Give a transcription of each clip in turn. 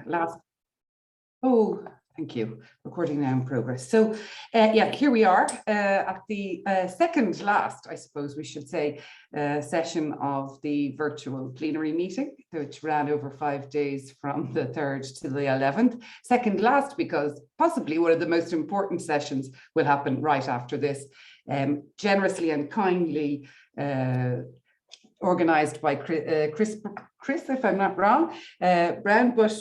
last. Oh, thank you. Recording now in progress. So yeah, here we are at the second last, I suppose we should say, session of the virtual plenary meeting, which ran over 5 days from the 3rd to the 11th. Second last because possibly one of the most important sessions will happen right after this, generously and kindly organized by Chris, if I'm not wrong, Brown, but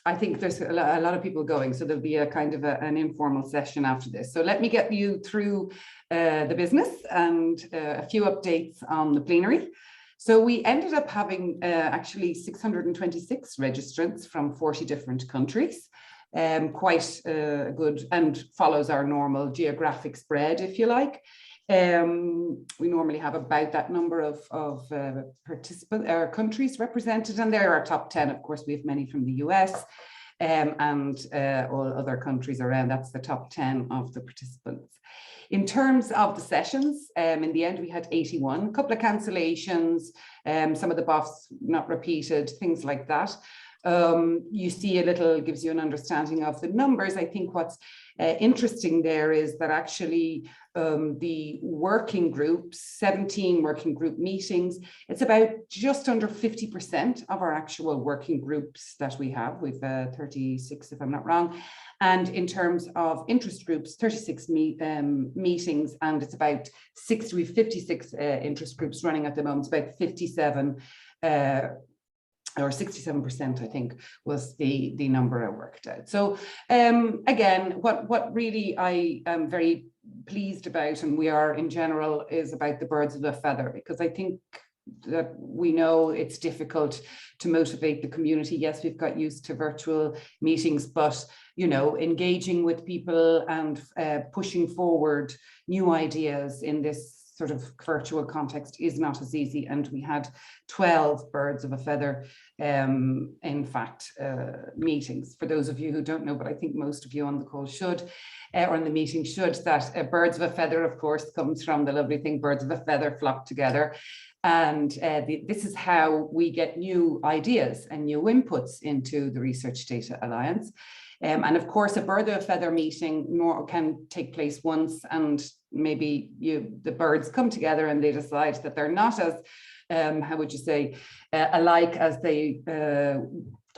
I think there's a lot of people going, so there'll be a kind of an informal session after this. So let me get you through the business and a few updates on the plenary. So we ended up having actually 626 registrants from 40 different countries, quite good, and follows our normal geographic spread, if you like. We normally have about that number of countries represented, and there are top 10. Of course, we have many from the US and all other countries around. That's the top 10 of the participants. In terms of the sessions, in the end, we had 81, a couple of cancellations, some of the BOFs not repeated, things like that. You see a little, gives you an understanding of the numbers. I think what's interesting there is that actually the working groups, 17 working group meetings, it's about just under 50% of our actual working groups that we have. We've 36, if I'm not wrong. And in terms of interest groups, 36 meetings, and it's about 56 interest groups running at the moment. It's about 57 or 67%, I think, was the number I worked out. So again, what really I am very pleased about, and we are in general, is about the birds of a feather, because I think that we know it's difficult to motivate the community. Yes, we've got used to virtual meetings, but you know, engaging with people and pushing forward new ideas in this sort of virtual context is not as easy. And we had 12 birds of a feather, in fact, meetings. For those of you who don't know, but I think most of you on the call should, or in the meeting should, that birds of a feather, of course, comes from the lovely thing, birds of a feather flock together. And this is how we get new ideas and new inputs into the Research Data Alliance. And of course, a bird of a feather meeting can take place once, and maybe the birds come together and they decide that they're not as, how would you say, alike as they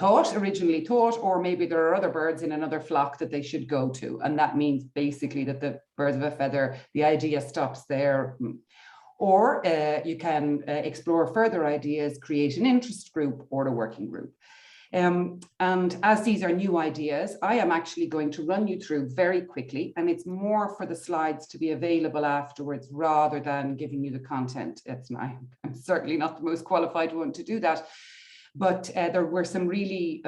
originally thought, or maybe there are other birds in another flock that they should go to. And that means basically that the birds of a feather, the idea stops there. Or you can explore further ideas, create an interest group or a working group. And as these are new ideas, I am actually going to run you through very quickly, and it's more for the slides to be available afterwards rather than giving you the content. I'm certainly not the most qualified one to do that, but there were some really,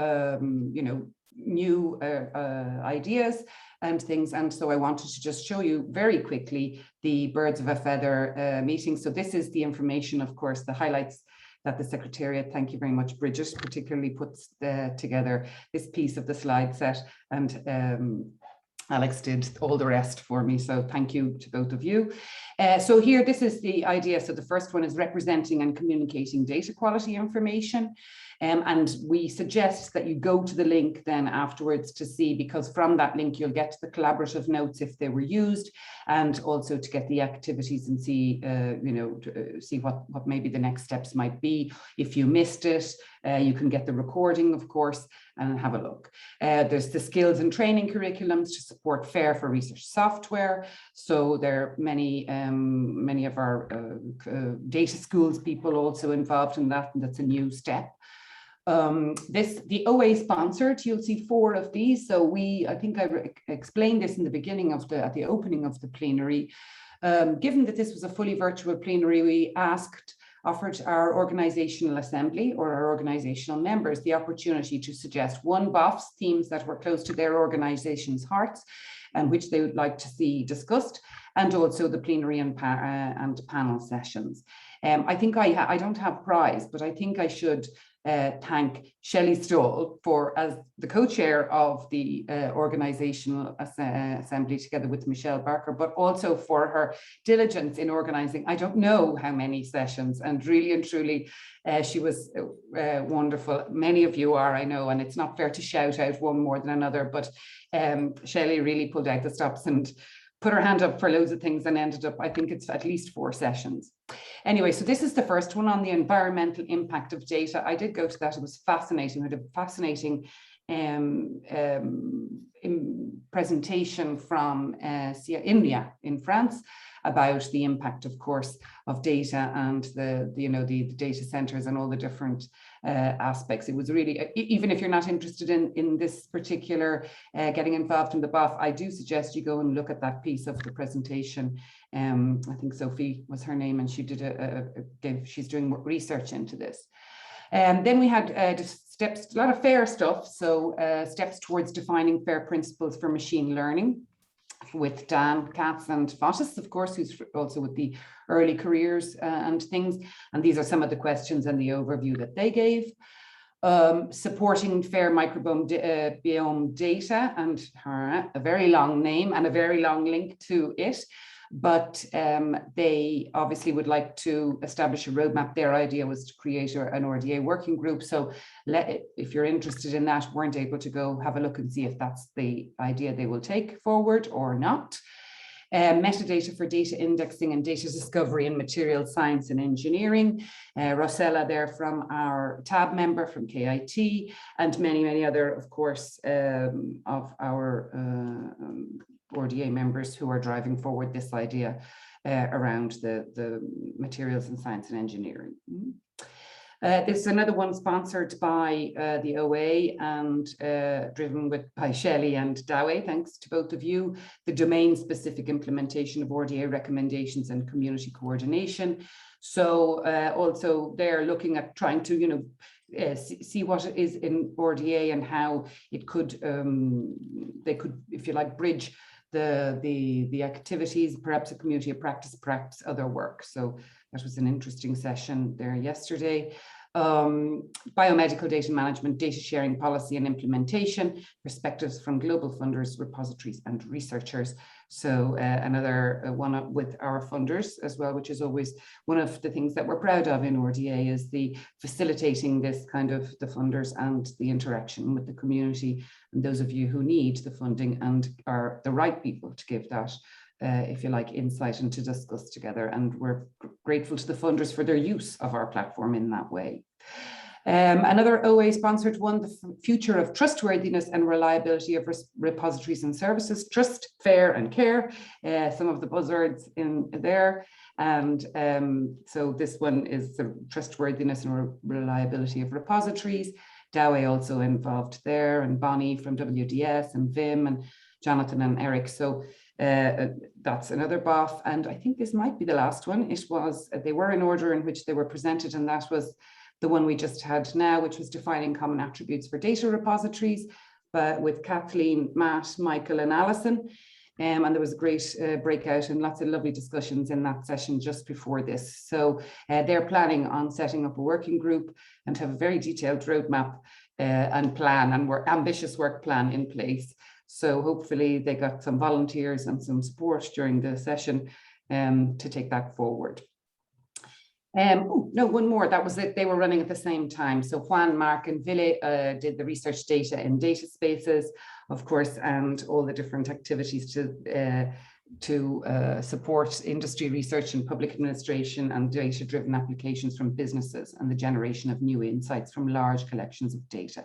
new ideas and things. And so I wanted to just show you very quickly the birds of a feather meeting. So this is the information, of course, the highlights that the Secretariat, thank you very much, Bridget, particularly puts together this piece of the slide set, and Alex did all the rest for me, so thank you to both of you. So here, this is the idea. So the first one is representing and communicating data quality information. And we suggest that you go to the link then afterwards to see, because from that link you'll get the collaborative notes if they were used, and also to get the activities and see, see what maybe the next steps might be. If you missed it, you can get the recording, of course, and have a look. There's the skills and training curriculums to support FAIR for research software. So there are many of our data schools people also involved in that, and that's a new step. The OA sponsored, you'll see 4 of these. So I think I explained this in the beginning of at the opening of the plenary. Given that this was a fully virtual plenary, we offered our organizational assembly or our organizational members the opportunity to suggest one BOF's themes that were close to their organization's hearts and which they would like to see discussed, and also the plenary and panel sessions. I think I don't have prize, but I think I should thank Shelley Stoll for, as the co-chair of the organizational assembly together with Michelle Barker, but also for her diligence in organizing, I don't know how many sessions, and really and truly, she was wonderful. Many of you are, I know, and it's not fair to shout out one more than another, but Shelley really pulled out the stops and put her hand up for loads of things and ended up, I think it's at least 4 sessions. Anyway, so this is the first one on the environmental impact of data. I did go to that. It was fascinating. We had a fascinating presentation from India in France about the impact, of course, of data and the data centers and all the different aspects. It was really, even if you're not interested in this particular getting involved in the BOF, I do suggest you go and look at that piece of the presentation. I think Sophie was her name, and she did she's doing research into this. Then we had steps, a lot of FAIR stuff. So steps towards defining FAIR principles for machine learning with Dan Katz and Fotis, of course, who's also with the early careers and things. And these are some of the questions and the overview that they gave. Supporting FAIR microbiome data, and a very long name and a very long link to it. But they obviously would like to establish a roadmap. Their idea was to create an RDA working group. So if you're interested in that, weren't able to go have a look and see if that's the idea they will take forward or not. Metadata for data indexing and data discovery in material science and engineering. Rosella there from our TAB member from KIT, and many, many other, of course, of our RDA members who are driving forward this idea around the materials in science and engineering. There's another one sponsored by the OA and driven by Shelley and Dawe, thanks to both of you. The domain-specific implementation of RDA recommendations and community coordination. So also they're looking at trying to, see what it is in RDA and how it could, they could, if you like, bridge the activities, perhaps a community of practice, perhaps other work. So that was an interesting session there yesterday. Biomedical data management, data sharing policy and implementation, perspectives from global funders, repositories and researchers. So another one with our funders as well, which is always one of the things that we're proud of in RDA, is the facilitating this kind of the funders and the interaction with the community and those of you who need the funding and are the right people to give that, if you like, insight and to discuss together. And we're grateful to the funders for their use of our platform in that way. Another OA sponsored one, the future of trustworthiness and reliability of repositories and services, trust, fair and care, some of the buzzwords in there. And so this one is the trustworthiness and reliability of repositories. Dawe also involved there, and Bonnie from WDS and Vim and Jonathan and Eric. So that's another BOF. And I think this might be the last one. It was, they were in order in which they were presented, and that was the one we just had now, which was defining common attributes for data repositories, but with Kathleen, Matt, Michael and Alison. And there was a great breakout and lots of lovely discussions in that session just before this. So they're planning on setting up a working group and have a very detailed roadmap and plan, and ambitious work plan in place. So hopefully they got some volunteers and some support during the session to take that forward. No, one more, that was it. They were running at the same time. So Juan, Mark and Ville did the research data in data spaces, of course, and all the different activities to support industry research and public administration and data-driven applications from businesses and the generation of new insights from large collections of data.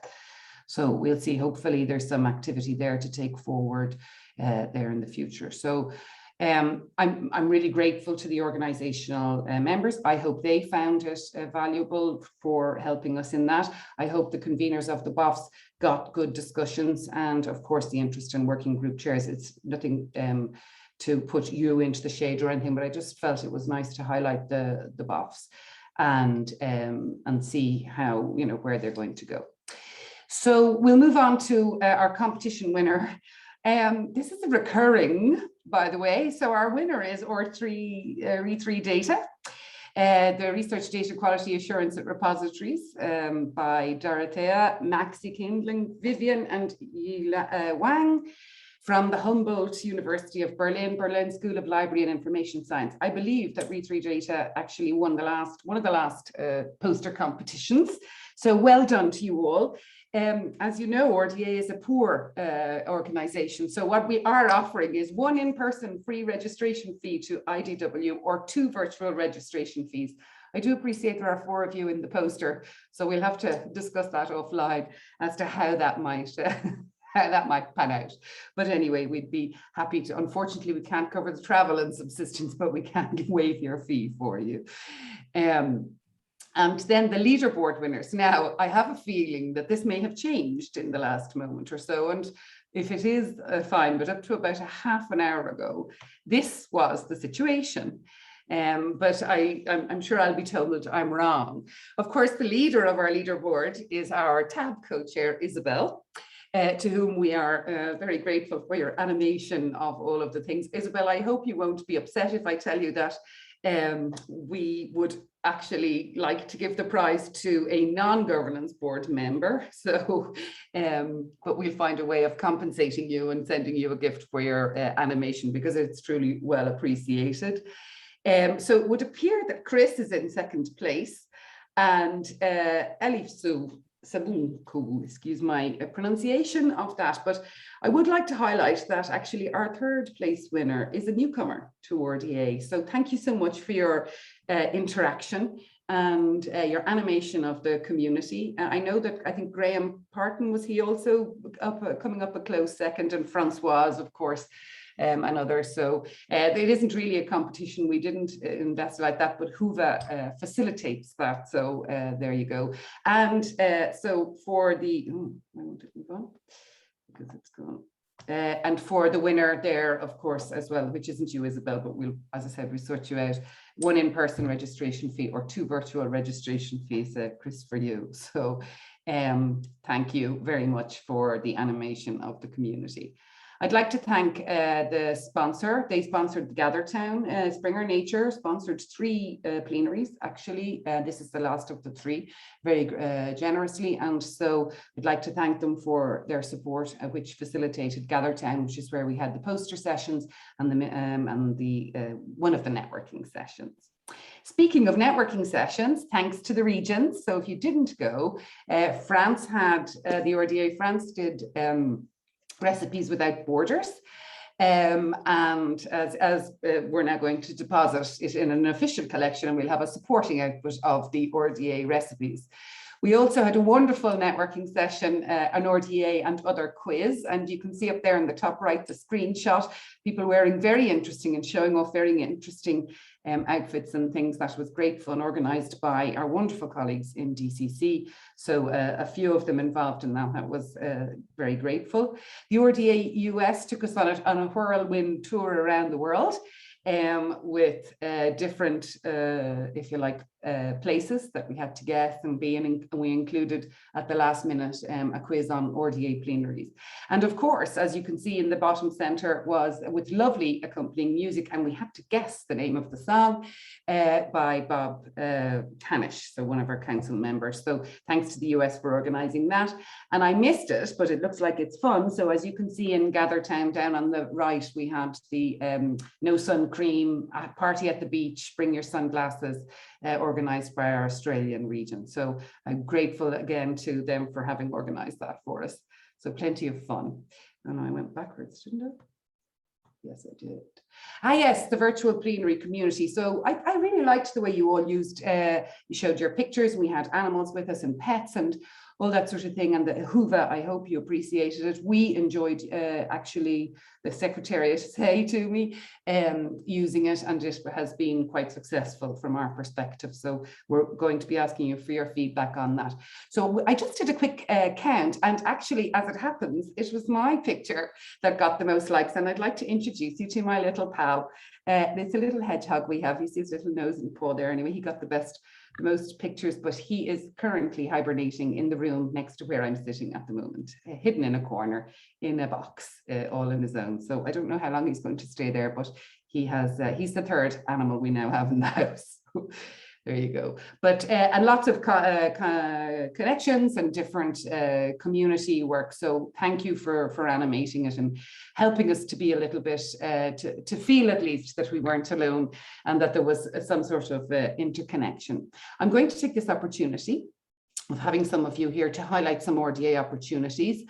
So we'll see, hopefully there's some activity there to take forward there in the future. So I'm really grateful to the organizational members. I hope they found it valuable for helping us in that. I hope the conveners of the BOFs got good discussions, and of course the interest in working group chairs. It's nothing to put you into the shade or anything, but I just felt it was nice to highlight the BOFs and see how, where they're going to go. So we'll move on to our competition winner. This is a recurring, by the way. So our winner is R3 Data. the Research Data Quality Assurance at Repositories by Dorothea, Maxi Kindling, Vivian and Yila Wang from the Humboldt University of Berlin, Berlin School of Library and Information Science. I believe that Read3 Data actually won one of the last poster competitions. So well done to you all. As you know, RDA is a poor organization. So what we are offering is 1 in-person free registration fee to IDW or 2 virtual registration fees. I do appreciate there are 4 of you in the poster, so we'll have to discuss that offline as to how that might pan out. But anyway, we'd be happy to. Unfortunately, we can't cover the travel and subsistence, but we can waive your fee for you. And then the leaderboard winners. Now, I have a feeling that this may have changed in the last moment or so. And if it is, fine, but up to about a half an hour ago, this was the situation. But I'm sure I'll be told that I'm wrong. Of course, the leader of our leaderboard is our TAB co-chair, Isabel, to whom we are very grateful for your animation of all of the things. Isabel, I hope you won't be upset if I tell you that we would actually like to give the prize to a non-governance board member. So, but we'll find a way of compensating you and sending you a gift for your animation because it's truly well appreciated. So it would appear that Chris is in second place and Elif Sabunku, excuse my pronunciation of that, but I would like to highlight that actually our third place winner is a newcomer to RDA. So thank you so much for your interaction and your animation of the community. I know that I think Graham Parton was he also coming up a close second, and Francoise, of course, and others. So it isn't really a competition. We didn't invest like that, but Huva facilitates that. So there you go. And so for the, I want to move on because it's gone. And for the winner there, of course, as well, which isn't you, Isabel, but we'll, as I said, we sort you out. 1 in-person registration fee or 2 virtual registration fees, Chris, for you. So thank you very much for the animation of the community. I'd like to thank the sponsor. They sponsored GatherTown. Springer Nature sponsored 3 plenaries, actually. This is the last of the 3, very generously. And so I'd like to thank them for their support, which facilitated GatherTown, which is where we had the poster sessions and one of the networking sessions. Speaking of networking sessions, thanks to the regions. So if you didn't go, France had, the RDA France did Recipes Without Borders. And as we're now going to deposit it in an official collection, and we'll have a supporting output of the RDA recipes. We also had a wonderful networking session, an RDA and other quiz, and you can see up there in the top right the screenshot, people wearing very interesting and showing off very interesting outfits and things. That was great fun, organised by our wonderful colleagues in DCC. So a few of them involved in that. That was very grateful. The RDA US took us on a whirlwind tour around the world with different, if you like, places that we had to guess and be in, and we included at the last minute a quiz on RDA plenaries. And of course, as you can see in the bottom center, was with lovely accompanying music, and we had to guess the name of the song by Bob Hanish, so one of our council members. So thanks to the US for organizing that. And I missed it, but it looks like it's fun. So as you can see in GatherTown down on the right, we had the No Sun Cream party at the beach, bring your sunglasses, organised by our Australian region. So I'm grateful again to them for having organised that for us. So plenty of fun. And I went backwards, didn't I? Yes, I did. Ah, yes, the virtual plenary community. So I really liked the way you all used, you showed your pictures, we had animals with us and pets and all that sort of thing. And the Huva, I hope you appreciated it. We enjoyed actually, the secretariat say to me, using it, and it has been quite successful from our perspective. So we're going to be asking you for your feedback on that. So I just did a quick count, and actually, as it happens, it was my picture that got the most likes. And I'd like to introduce you to my little pal. It's a little hedgehog we have. You see his little nose and paw there. Anyway, he got the most pictures, but he is currently hibernating in the room next to where I'm sitting at the moment, hidden in a corner in a box, all on his own. So I don't know how long he's going to stay there, but he has, he's the third animal we now have in the house. There you go. But and lots of connections and different community work. So thank you for animating it and helping us to be a little bit to feel at least that we weren't alone and that there was some sort of interconnection. I'm going to take this opportunity of having some of you here to highlight some RDA opportunities.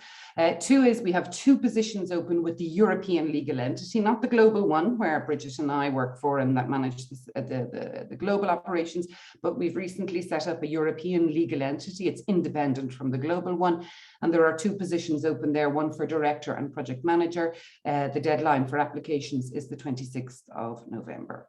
Two is we have 2 positions open with the European legal entity, not the global one where Bridget and I work for and that manage the global operations, but we've recently set up a European legal entity. It's independent from the global one. And there are 2 positions open there, one for director and project manager. The deadline for applications is the 26th of November.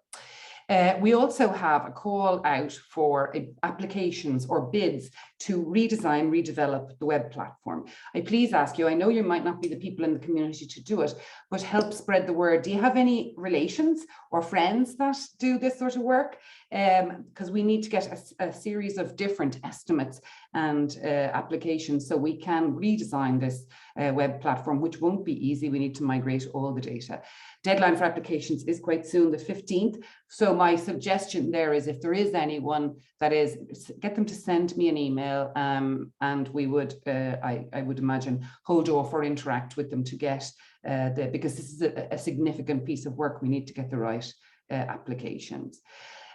We also have a call out for applications or bids to redesign, redevelop the web platform. I please ask you, I know you might not be the people in the community to do it, but help spread the word. Do you have any relations or friends that do this sort of work? Because we need to get a series of different estimates and applications so we can redesign this web platform, which won't be easy. We need to migrate all the data. Deadline for applications is quite soon, the 15th. So my suggestion there is if there is anyone that is, get them to send me an email and we would, I would imagine, hold off or interact with them to get because this is a significant piece of work. We need to get the right applications.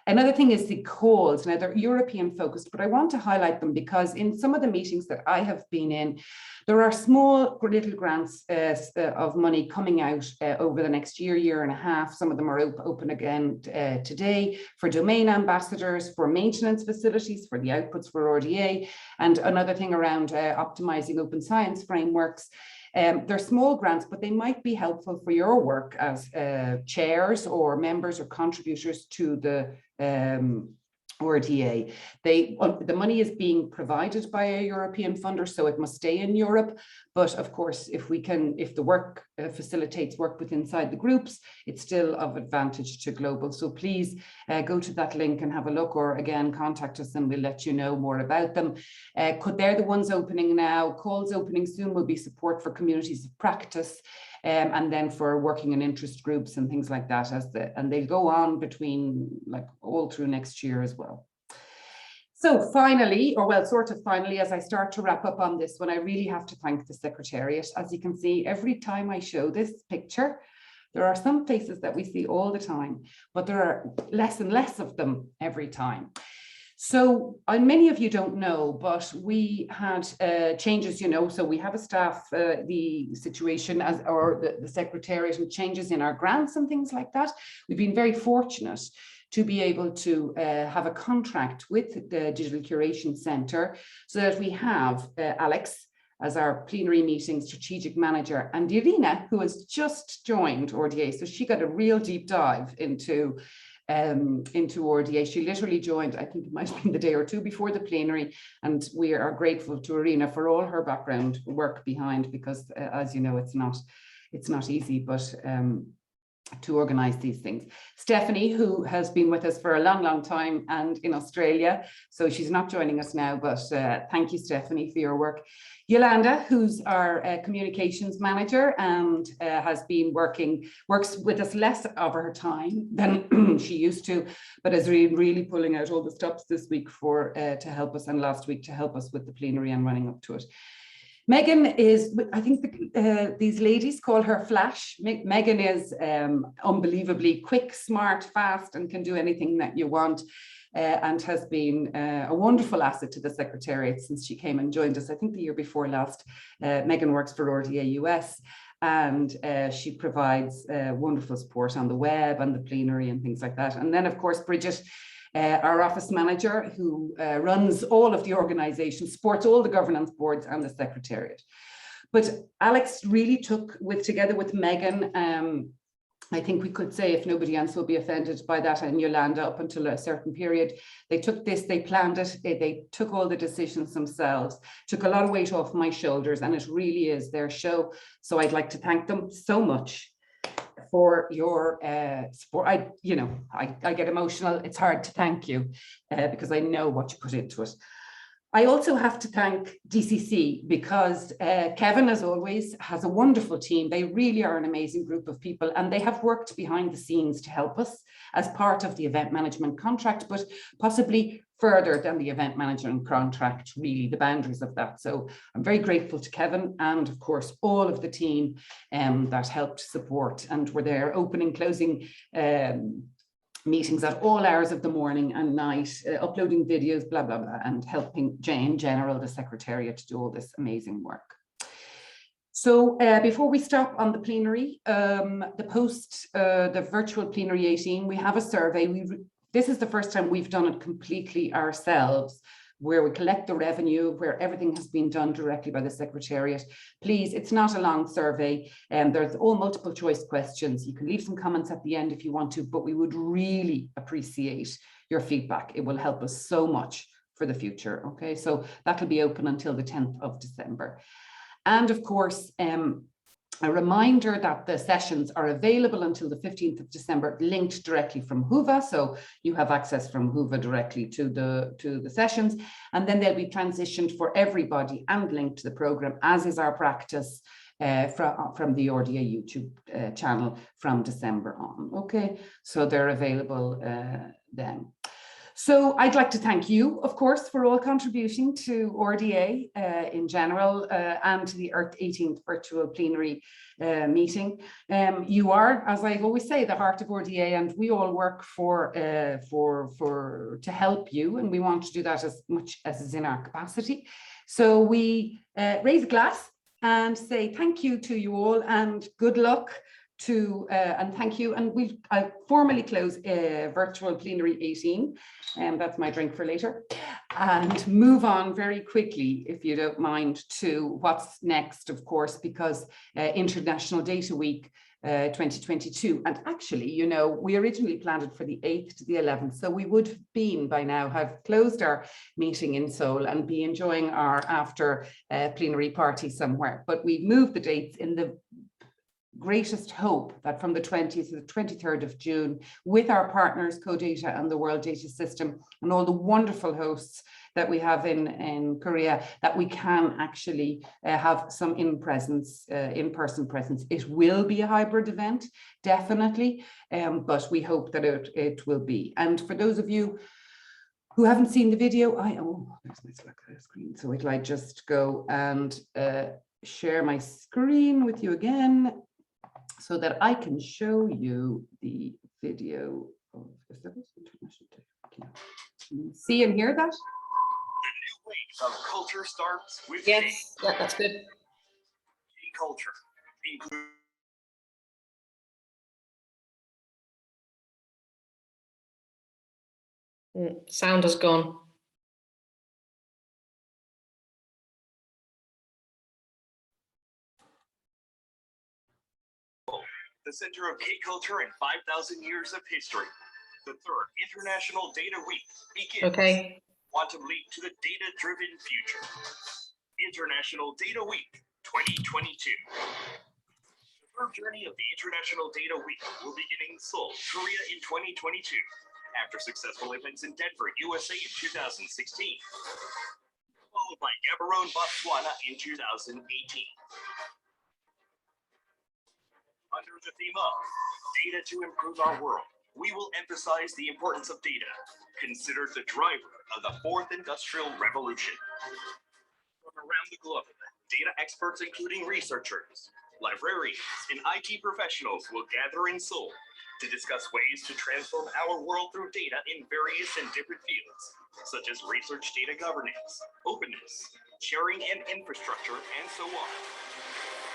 Another thing is the calls. Now they're European focused, but I want to highlight them because in some of the meetings that I have been in, there are small little grants of money coming out over the next year, year and a half. Some of them are open again today for domain ambassadors, for maintenance facilities, for the outputs for RDA, and another thing around optimizing open science frameworks. They're small grants, but they might be helpful for your work as chairs or members or contributors to the RDA. The money is being provided by a European funder, so it must stay in Europe. But of course, if the work facilitates work with inside the groups, it's still of advantage to global. So please go to that link and have a look, or again, contact us and we'll let you know more about them. They're the ones opening now. Calls opening soon will be support for communities of practice. And then for working in interest groups and things like that, and they'll go on between like all through next year as well. So finally, or well, sort of finally, as I start to wrap up on this one, I really have to thank the Secretariat. As you can see, every time I show this picture, there are some faces that we see all the time, but there are less and less of them every time. So many of you don't know, but we had changes, so we have a staff, the situation or the Secretariat and changes in our grants and things like that. We've been very fortunate to be able to have a contract with the Digital Curation Centre so that we have Alex as our plenary meeting strategic manager and Irina, who has just joined RDA. So she got a real deep dive into RDA. She literally joined, I think it might have been the day or two before the plenary, and we are grateful to Irina for all her background work behind, because as you know, it's not easy, but to organize these things. Stephanie, who has been with us for a long time and in Australia, so she's not joining us now, but thank you, Stephanie, for your work. Yolanda, who's our communications manager and works with us less of her time than she used to, but is really pulling out all the stops this week to help us, and last week to help us with the plenary and running up to it. Megan is, I think these ladies call her Flash. Megan is unbelievably quick, smart, fast, and can do anything that you want, and has been a wonderful asset to the Secretariat since she came and joined us, I think the year before last. Megan works for RDA US, and she provides wonderful support on the web and the plenary and things like that. And then, of course, Bridget, our office manager, who runs all of the organization, supports all the governance boards and the Secretariat. But Alex really took, together with Megan, I think we could say, if nobody else will be offended by that, and Yolanda, up until a certain period, they took this, they planned it, they took all the decisions themselves, took a lot of weight off my shoulders, and it really is their show. So I'd like to thank them so much for your support. I get emotional. It's hard to thank you because I know what you put into it. I also have to thank DCC because Kevin, as always, has a wonderful team. They really are an amazing group of people, and they have worked behind the scenes to help us as part of the event management contract, but possibly further than the event management contract, really the boundaries of that. So I'm very grateful to Kevin and, of course, all of the team that helped support and were there opening, closing meetings at all hours of the morning and night, uploading videos, blah, blah, blah, and helping Jane General, the Secretariat, to do all this amazing work. So before we stop on the plenary, the virtual plenary 18, we have a survey. This is the first time we've done it completely ourselves, where we collect the revenue, where everything has been done directly by the Secretariat. Please, it's not a long survey, and there's all multiple choice questions. You can leave some comments at the end if you want to, but we would really appreciate your feedback. It will help us so much for the future, okay? So that'll be open until the 10th of December. And of course, a reminder that the sessions are available until the 15th of December, linked directly from Whova. So you have access from Whova directly to the sessions, and then they'll be transitioned for everybody and linked to the program, as is our practice from the RDA YouTube channel from December on. Okay, so they're available then. So I'd like to thank you, of course, for all contributing to RDA in general and to the Earth 18th virtual plenary meeting. You are, as I always say, the heart of RDA, and we all work to help you, and we want to do that as much as is in our capacity. So we raise a glass and say thank you to you all and good luck to and thank you, and I formally close virtual plenary 18, and that's my drink for later, and move on very quickly, if you don't mind, to what's next, of course, because International Data Week 2022, and actually, you know, we originally planned it for the 8th to the 11th, so we would have been by now have closed our meeting in Seoul and be enjoying our after plenary party somewhere, but we've moved the dates in the greatest hope that from the 20th to the 23rd of June, with our partners, CoData and the World Data System, and all the wonderful hosts that we have in Korea, that we can actually have some in-person presence. It will be a hybrid event, definitely, but we hope that it will be. And for those of you who haven't seen the video, there's my Slack screen. So I just go and share my screen with you again, so that I can show you the video of International Day. See and hear that? The new wave of culture starts with yes, yeah, that's good. Culture. Sound has gone. The center of K culture and 5,000 years of history. The third International Data Week begins. Okay. Quantum leap to the data-driven future. International Data Week 2022. The third journey of the International Data Week will begin in Seoul, Korea in 2022, after successful events in Denver, USA in 2016, followed by Gaborone, Botswana in 2018. Under the theme of Data to Improve Our World, we will emphasize the importance of data, considered the driver of the fourth industrial revolution. From around the globe, data experts, including researchers, librarians, and IT professionals, will gather in Seoul to discuss ways to transform our world through data in various and different fields, such as research data governance, openness, sharing and infrastructure, and so on.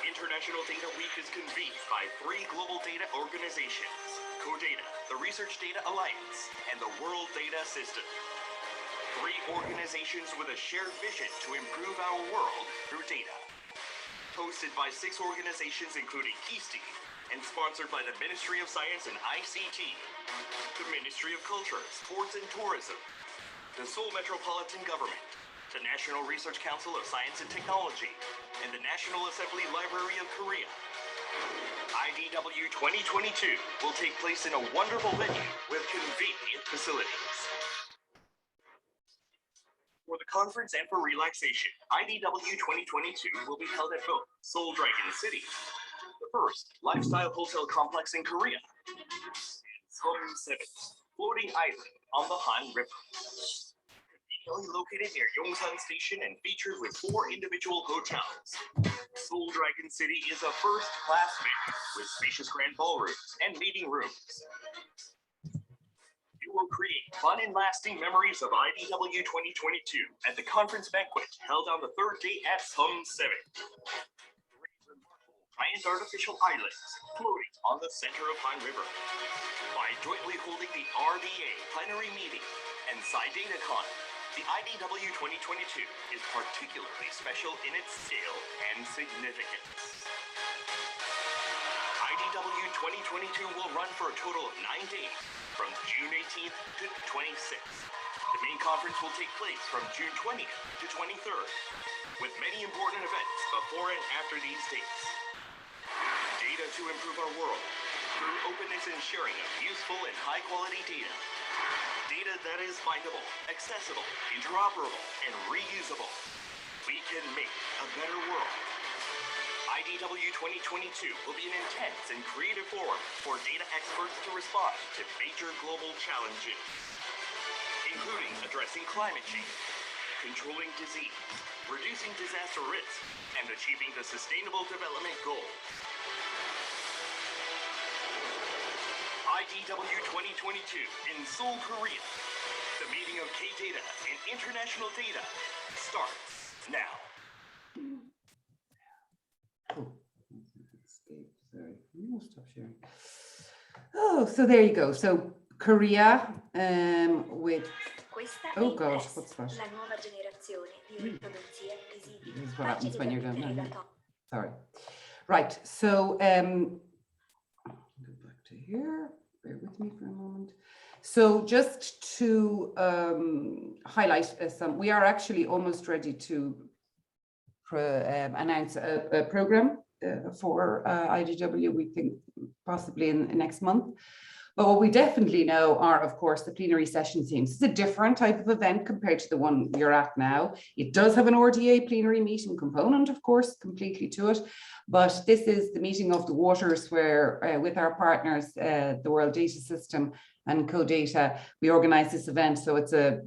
International Data Week is convened by 3 global data organizations: CoData, the Research Data Alliance, and the World Data System. 3 organizations with a shared vision to improve our world through data. Hosted by 6 organizations including KEISTI, and sponsored by the Ministry of Science and ICT, the Ministry of Culture, Sports and Tourism, the Seoul Metropolitan Government, the National Research Council of Science and Technology, and the National Assembly Library of Korea. IDW 2022 will take place in a wonderful venue with convenient facilities. For the conference and for relaxation, IDW 2022 will be held at both Seoul Dragon City, the first lifestyle hotel complex in Korea, and Seoul 7, floating island on the Han River. Conveniently located near Yongsan Station and featured with 4 individual hotels, Seoul Dragon City is a first-class venue with spacious grand ballrooms and meeting rooms. You will create fun and lasting memories of IDW 2022 at the conference banquet held on the 3rd day at Seoul 7. Giant artificial islands floating on the center of Han River. By jointly holding the RDA plenary meeting and SciDataCon, the IDW 2022 is particularly special in its scale and significance. IDW 2022 will run for a total of 9 days, from June 18th to 26th. The main conference will take place from June 20th to 23rd, with many important events before and after these dates. Data to improve our world, through openness and sharing of useful and high-quality data. Data that is findable, accessible, interoperable, and reusable. We can make a better world. IDW 2022 will be an intense and creative forum for data experts to respond to major global challenges, including addressing climate change, controlling disease, reducing disaster risk, and achieving the Sustainable Development Goals. IDW 2022 in Seoul, Korea. The meeting of K-Data and international data starts now. Oh, escape. Sorry, stop sharing. Oh, so there you go. So Korea with. Oh gosh, what's that? This is what happens when you're going. Sorry. Right. So go back to here. Bear with me for a moment. So just to highlight some, we are actually almost ready to announce a program for IDW, we think possibly in next month. But what we definitely know are, of course, the plenary session themes. It's a different type of event compared to the one you're at now. It does have an RDA plenary meeting component, of course, completely to it. But this is the meeting of the waters where, with our partners, the World Data System and CoData, we organize this event. So it's a,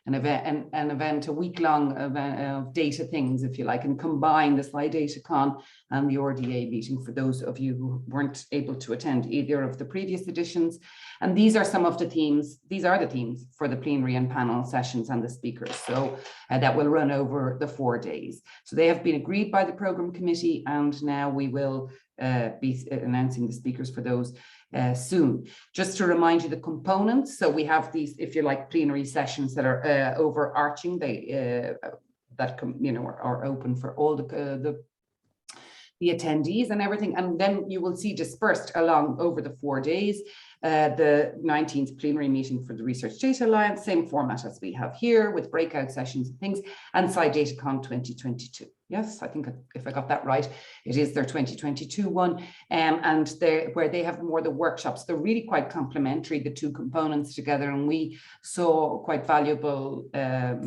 an event, a week-long event of data things, if you like, and combine the SciDataCon and the RDA meeting for those of you who weren't able to attend either of the previous editions. And these are some of the themes. These are the themes for the plenary and panel sessions and the speakers. So that will run over the 4 days. So they have been agreed by the program committee, and now we will be announcing the speakers for those soon. Just to remind you the components. So we have these, if you like, plenary sessions that are overarching. They are open for all the attendees and everything. And then you will see dispersed along over the 4 days, the 19th plenary meeting for the Research Data Alliance, same format as we have here with breakout sessions and things, and SciDataCon 2022. Yes, I think if I got that right, it is their 2022 one, and where they have more the workshops. They're really quite complementary, the two components together, and we saw quite valuable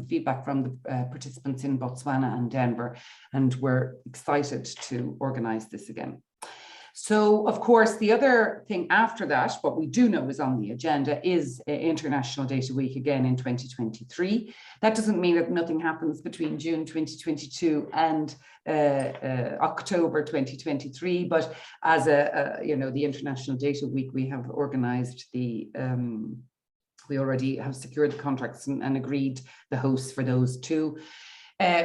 feedback from the participants in Botswana and Denver, and we're excited to organize this again. So, of course, the other thing after that, what we do know is on the agenda is International Data Week again in 2023. That doesn't mean that nothing happens between June 2022 and October 2023, but as the International Data Week, we have organized we already have secured the contracts and agreed the hosts for those two.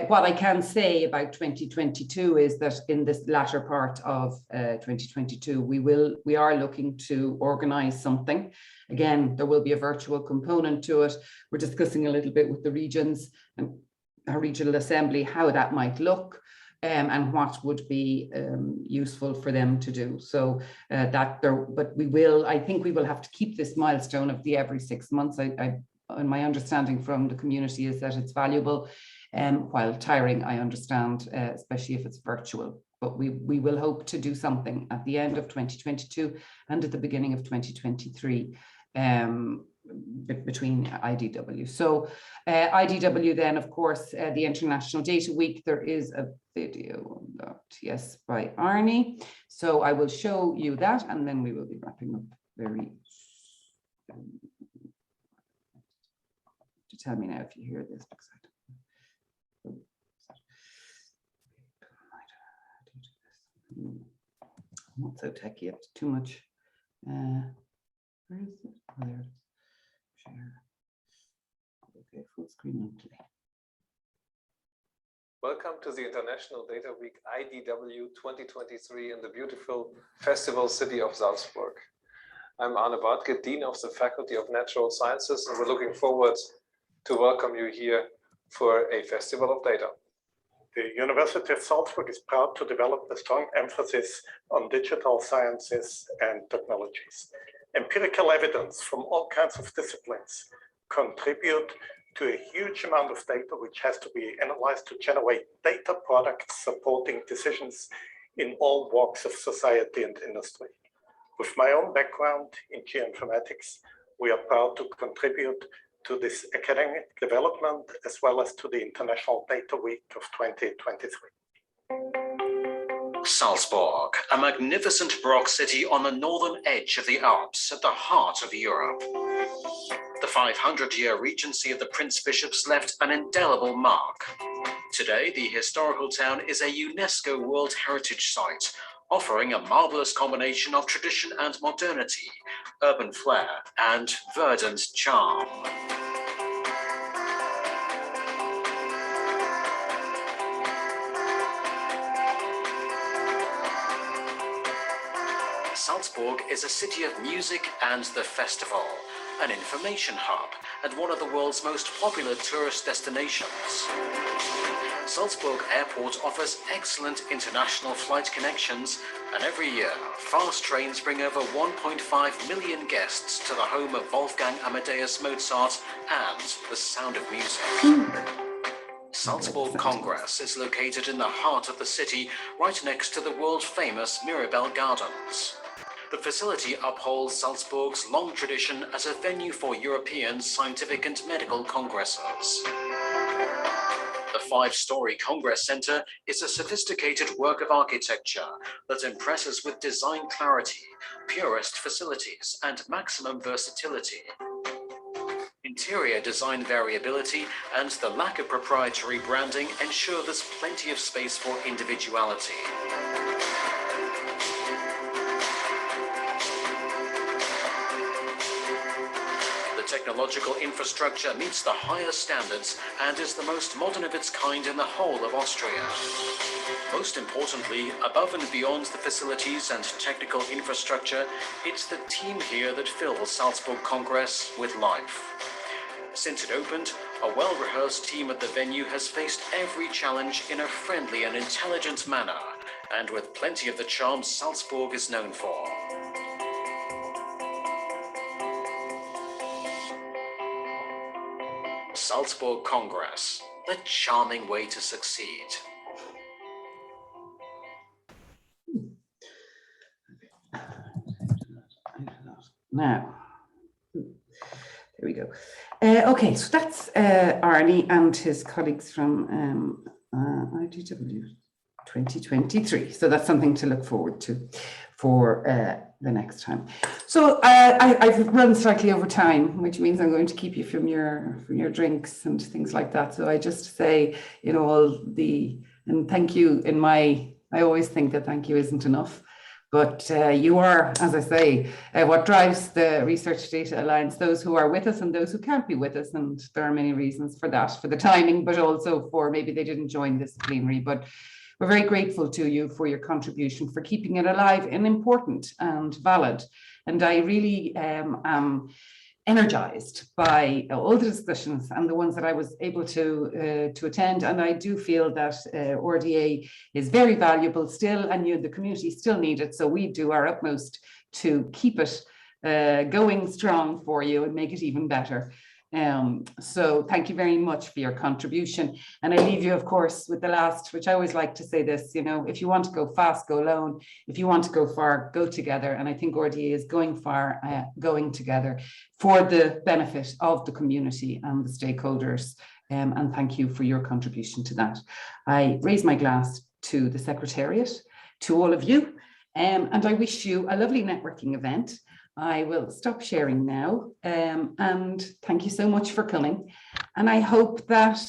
What I can say about 2022 is that in this latter part of 2022, we are looking to organize something. Again, there will be a virtual component to it. We're discussing a little bit with the regions and our regional assembly, how that might look and what would be useful for them to do. So I think we will have to keep this milestone of the every 6 months. And my understanding from the community is that it's valuable. While tiring, I understand, especially if it's virtual, but we will hope to do something at the end of 2022 and at the beginning of 2023 between IDW. So IDW then, of course, the International Data Week, there is a video on that, yes, by Arnie. So I will show you that, and then we will be wrapping up very soon. To tell me now if you hear this. I'm not so techy yet, too much. Where is it? Oh, there it is. Share. Okay, full screen only. Welcome to the International Data Week IDW 2023 in the beautiful festival city of Salzburg. I'm Arne Bartke, Dean of the Faculty of Natural Sciences, and we're looking forward to welcome you here for a festival of data. The University of Salzburg is proud to develop a strong emphasis on digital sciences and technologies. Empirical evidence from all kinds of disciplines contribute to a huge amount of data which has to be analyzed to generate data products supporting decisions in all walks of society and industry. With my own background in geoinformatics, we are proud to contribute to this academic development as well as to the International Data Week of 2023. Salzburg, a magnificent Baroque city on the northern edge of the Alps at the heart of Europe. The 500-year regency of the Prince Bishops left an indelible mark. Today, the historical town is a UNESCO World Heritage Site, offering a marvelous combination of tradition and modernity, urban flair and verdant charm. Salzburg is a city of music and the festival, an information hub, and one of the world's most popular tourist destinations. Salzburg Airport offers excellent international flight connections, and every year, fast trains bring over 1.5 million guests to the home of Wolfgang Amadeus Mozart and the sound of music. Salzburg Congress is located in the heart of the city, right next to the world-famous Mirabell Gardens. The facility upholds Salzburg's long tradition as a venue for European scientific and medical congresses. The 5-story Congress Center is a sophisticated work of architecture that impresses with design clarity, purest facilities, and maximum versatility. Interior design variability and the lack of proprietary branding ensure there's plenty of space for individuality. Technological infrastructure meets the highest standards and is the most modern of its kind in the whole of Austria. Most importantly, above and beyond the facilities and technical infrastructure, it's the team here that fills Salzburg Congress with life. Since it opened, a well-rehearsed team at the venue has faced every challenge in a friendly and intelligent manner, and with plenty of the charm Salzburg is known for. Salzburg Congress, the charming way to succeed. Now, there we go. Okay, so that's Arnie and his colleagues from IDW 2023. So that's something to look forward to for the next time. So I've run slightly over time, which means I'm going to keep you from your drinks and things like that. So I just say, you know, and thank you I always think that thank you isn't enough, but you are, as I say, what drives the Research Data Alliance, those who are with us and those who can't be with us. And there are many reasons for that, for the timing, but also for maybe they didn't join this plenary. But we're very grateful to you for your contribution, for keeping it alive and important and valid. And I really am energized by all the discussions and the ones that I was able to attend. And I do feel that RDA is very valuable still, and the community still need it. So we do our utmost to keep it going strong for you and make it even better. So thank you very much for your contribution. And I leave you, of course, with the last, which I always like to say this, you know, if you want to go fast, go alone. If you want to go far, go together. And I think RDA is going far, going together for the benefit of the community and the stakeholders. And thank you for your contribution to that. I raise my glass to the Secretariat, to all of you, and I wish you a lovely networking event. I will stop sharing now, and thank you so much for coming. And I hope that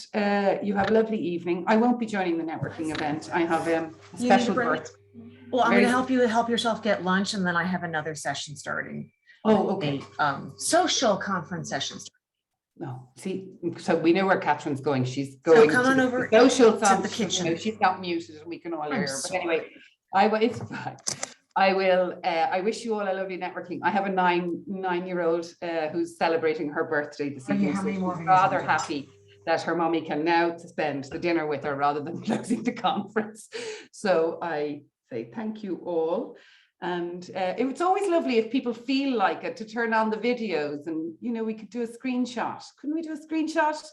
you have a lovely evening. I won't be joining the networking event. I have a special birth. Well, I'm going to help you help yourself get lunch, and then I have another session starting. Oh, okay. Social conference session. No, see, so we know where Catherine's going. She's going. So come on over social to the kitchen. You know, she's not muted, and we can all hear her. But anyway, it's fine. I will. I wish you all a lovely networking. I have a nine-year-old who's celebrating her birthday this evening. So she's rather happy that her mommy can now spend the dinner with her rather than closing the conference. So I say thank you all. And it's always lovely if people feel like it to turn on the videos, and you know, we could do a screenshot. Couldn't we do a screenshot?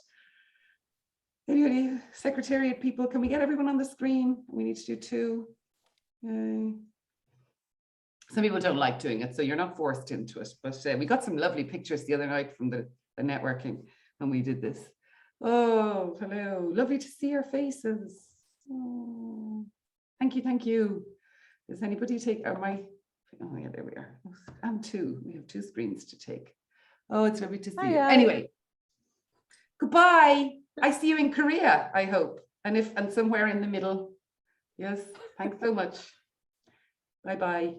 Anybody, Secretariat people, can we get everyone on the screen? We need to do two. Some people don't like doing it, so you're not forced into it. But we got some lovely pictures the other night from the networking when we did this. Oh, hello. Lovely to see your faces. Oh, thank you, thank you. Does anybody take, oh yeah, there we are. And we have two screens to take. Oh, it's lovely to see you. Anyway, goodbye. I see you in Korea, I hope. And somewhere in the middle. Yes, thanks so much. Bye-bye.